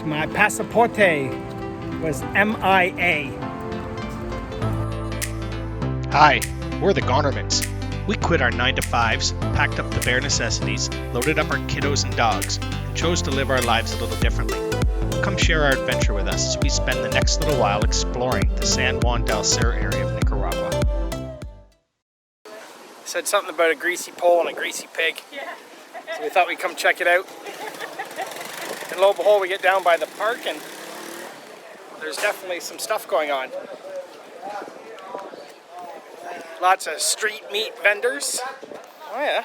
My passaporte was MIA. Hi, we're the Gonermans. We quit our 9-to-5s, packed up the bare necessities, loaded up our kiddos and dogs, and chose to live our lives a little differently. Come share our adventure with us as we spend the next little while exploring the San Juan del Sur area of Nicaragua. Said something about a greasy pole and a greasy pig. Yeah. So we thought we'd come check it out. And lo and behold, we get down by the park and there's definitely some stuff going on. Lots of street meat vendors. Oh yeah.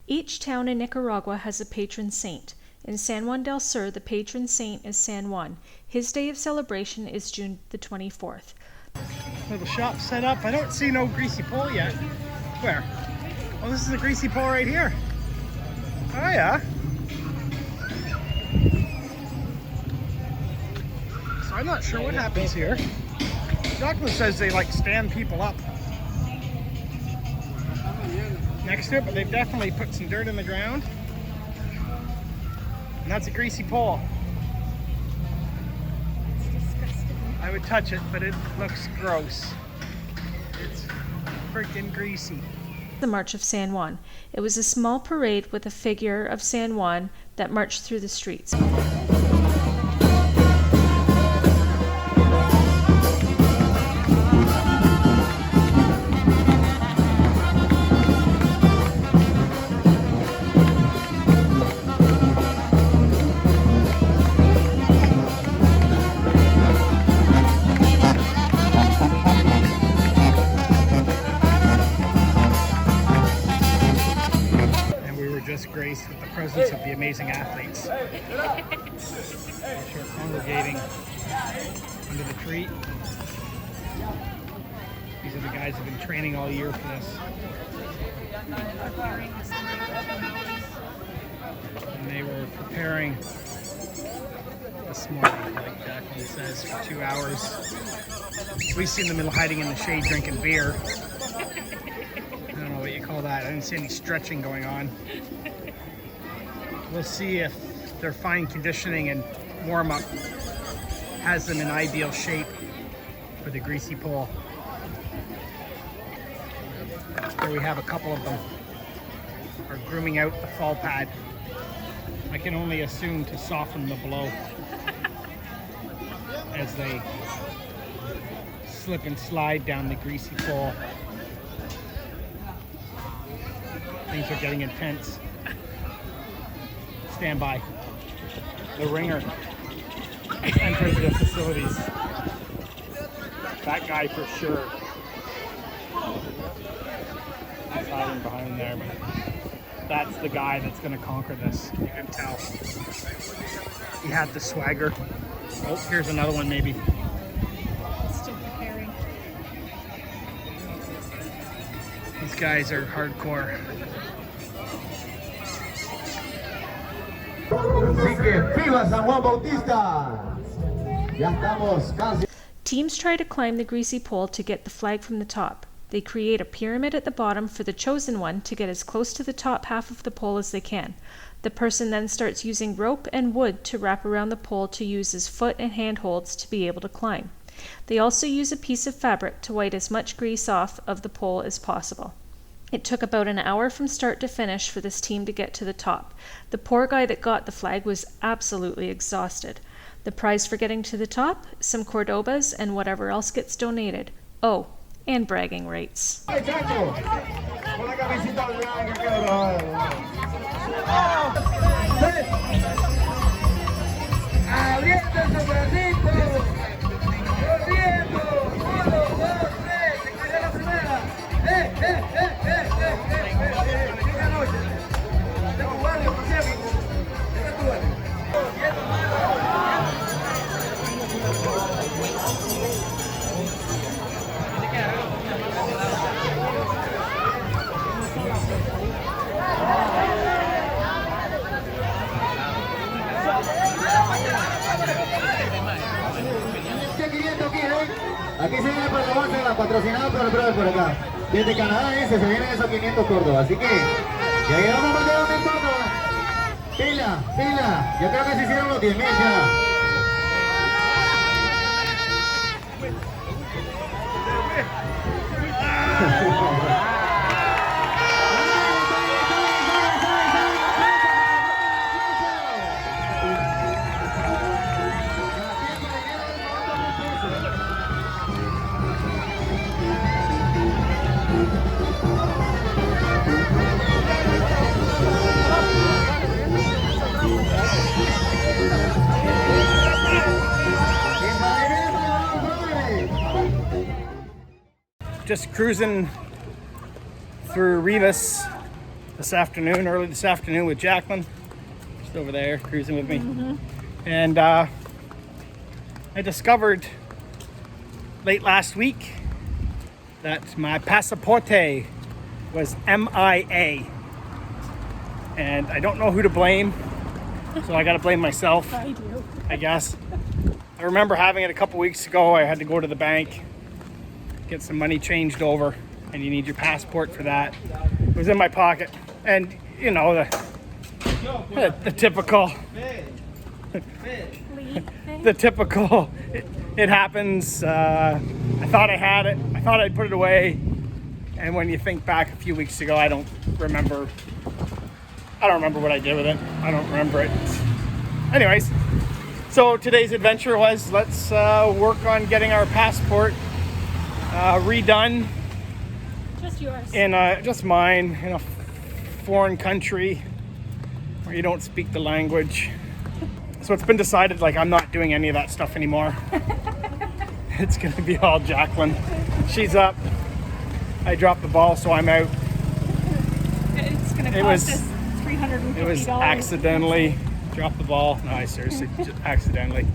Each town in Nicaragua has a patron saint. In San Juan del Sur, the patron saint is San Juan. His day of celebration is June the 24th. Little shop set up. I don't see no greasy pole yet. Where? Oh, this is a greasy pole right here. Oh yeah. So I'm not sure what happens here. Document says they like stand people up next to it, but they've definitely put some dirt in the ground. And that's a greasy pole. It's disgusting. I would touch it, but it looks gross. It's freaking greasy. The March of San Juan. It was a small parade with a figure of San Juan that marched through the streets. Graced with the presence of the amazing athletes which are congregating under the tree. These are the guys who've been training all year for this. And they were preparing this morning, like Jacqueline says, for 2 hours. We've seen them hiding in the shade drinking beer. I don't know what you call that. I didn't see any stretching going on. We'll see if their fine conditioning and warm-up has them in ideal shape for the greasy pole. Here we have a couple of them are grooming out the fall pad. I can only assume to soften the blow as they slip and slide down the greasy pole. Things are getting intense. Stand by. The ringer enters the facilities. That guy for sure. He's hiding behind there, but that's the guy that's going to conquer this. You can tell. He had the swagger. Oh, here's another one maybe. Still preparing. These guys are hardcore. Así que viva San Juan Bautista. Ya estamos casi. Teams try to climb the greasy pole to get the flag from the top. They create a pyramid at the bottom for the chosen one to get as close to the top half of the pole as they can. The person then starts using rope and wood to wrap around the pole to use as foot and hand holds to be able to climb. They also use a piece of fabric to wipe as much grease off of the pole as possible. It took about an hour from start to finish for this team to get to the top. The poor guy that got the flag was absolutely exhausted. The prize for getting to the top? Some Cordobas and whatever else gets donated. Oh, and bragging rights. Aquí se viene para tomarse patrocinado por el brother por acá. Desde Canadá se vienen esos 500 Córdoba. Así que ya llegamos a más de 2.000 Córdoba. Pila, pila. Yo creo que se hicieron los 10.000 ya. just cruising through Rivas early this afternoon with Jacqueline. Just over there, cruising with me. And I discovered late last week that my pasaporte was MIA. And I don't know who to blame, so I gotta blame myself. I do. I guess. I remember having it a couple weeks ago. I had to go to the bank, get some money changed over, and you need your passport for that. It was in my pocket, and you know the typical, the typical. It happens. I thought I had it. I thought I'd put it away, and when you think back a few weeks ago, I don't remember what I did with it. I don't remember it. Anyways. So today's adventure was let's work on getting our passport redone. Just yours. In just mine, in a foreign country where you don't speak the language. So it's been decided like I'm not doing any of that stuff anymore. It's gonna be all Jacqueline. She's up. I dropped the ball, so I'm out. It's gonna cost us $350. It was accidentally. Drop the ball. No, I seriously just accidentally.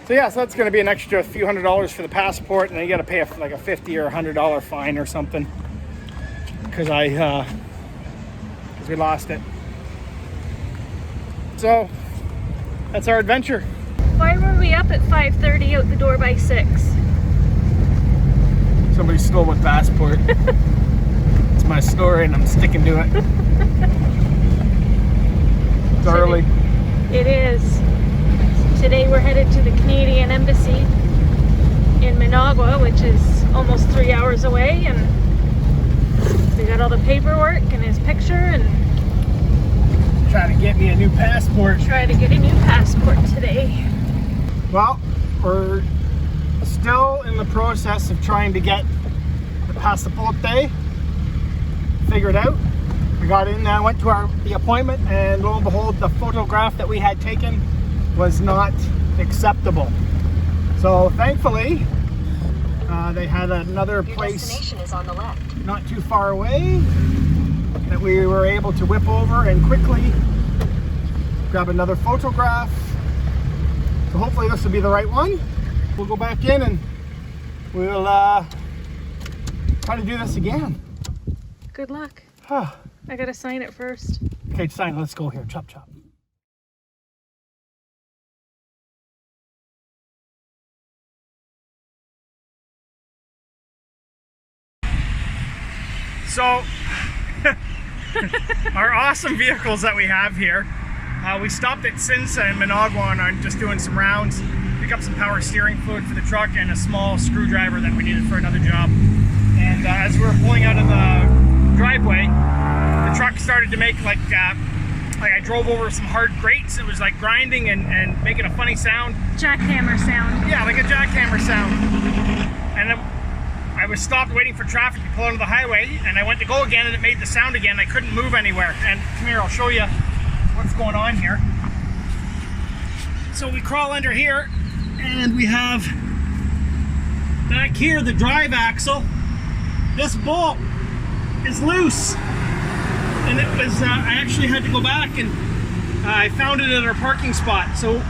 So yeah, so that's going to be an extra few $100s for the passport, and then you got to pay like a $50 or $100 fine or something because we lost it. So that's our adventure. Why were we up at 5:30, out the door by 6? Somebody stole my passport. It's my story, and I'm sticking to it. It's early. It is. Today we're headed to the Canadian Embassy in Managua, which is almost 3 hours away, and we got all the paperwork and his picture and Trying to get me a new passport. try to get a new passport today. Well, we're still in the process of trying to get the pasaporte figured out. We got in there, went to the appointment, and lo and behold, the photograph that we had taken was not acceptable. So thankfully, they had another place destination is on the left. not too far away that we were able to whip over and quickly grab another photograph. So hopefully this will be the right one. We'll go back in and we'll try to do this again. Good luck. Okay, I gotta sign it first. sign. Let's go here. Chop, chop. So, our awesome vehicles that we have here. We stopped at Cinsa in Managua and are just doing some rounds, pick up some power steering fluid for the truck and a small screwdriver that we needed for another job. And as we were pulling out of the driveway, the truck started to make like I drove over some hard grates. It was like grinding and making a funny sound. Jackhammer sound. Yeah, like a jackhammer sound. And then I was stopped waiting for traffic to pull onto the highway, and I went to go again and it made the sound again. I couldn't move anywhere. And come here, I'll show you what's going on here. So we crawl under here and we have back here the drive axle. This bolt is loose. And it was, I actually had to go back and I found it at our parking spot. So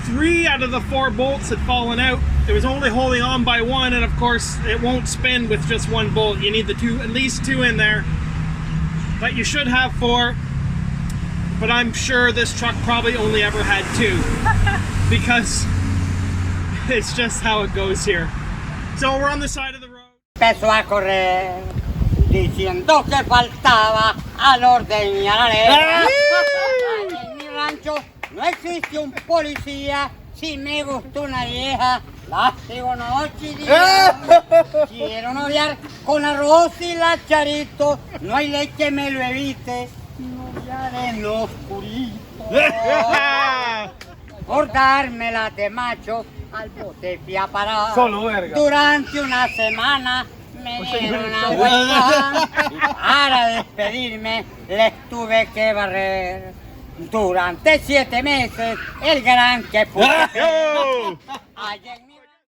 3 out of the 4 bolts had fallen out. It was only holding on by one, and of course it won't spin with just one bolt. You need the at least 2 in there. But you should have 4. But I'm sure this truck probably only ever had 2. Because it's just how it goes here. So we're on the side of the road. Empezó a correr diciendo que faltaba al orden y a la ley. En mi rancho no existe un policía. Si me gustó una vieja, la sigo noche y día. Quiero noviar con arroz y la charito. No hay ley que me lo evite. Noviar en lo oscurito. Por dármela de macho, al bote fui a parar. Solo verga. Durante una semana me dieron una vuelta y para despedirme les tuve que barrer. Durante 7 meses el gran que fue. Allá en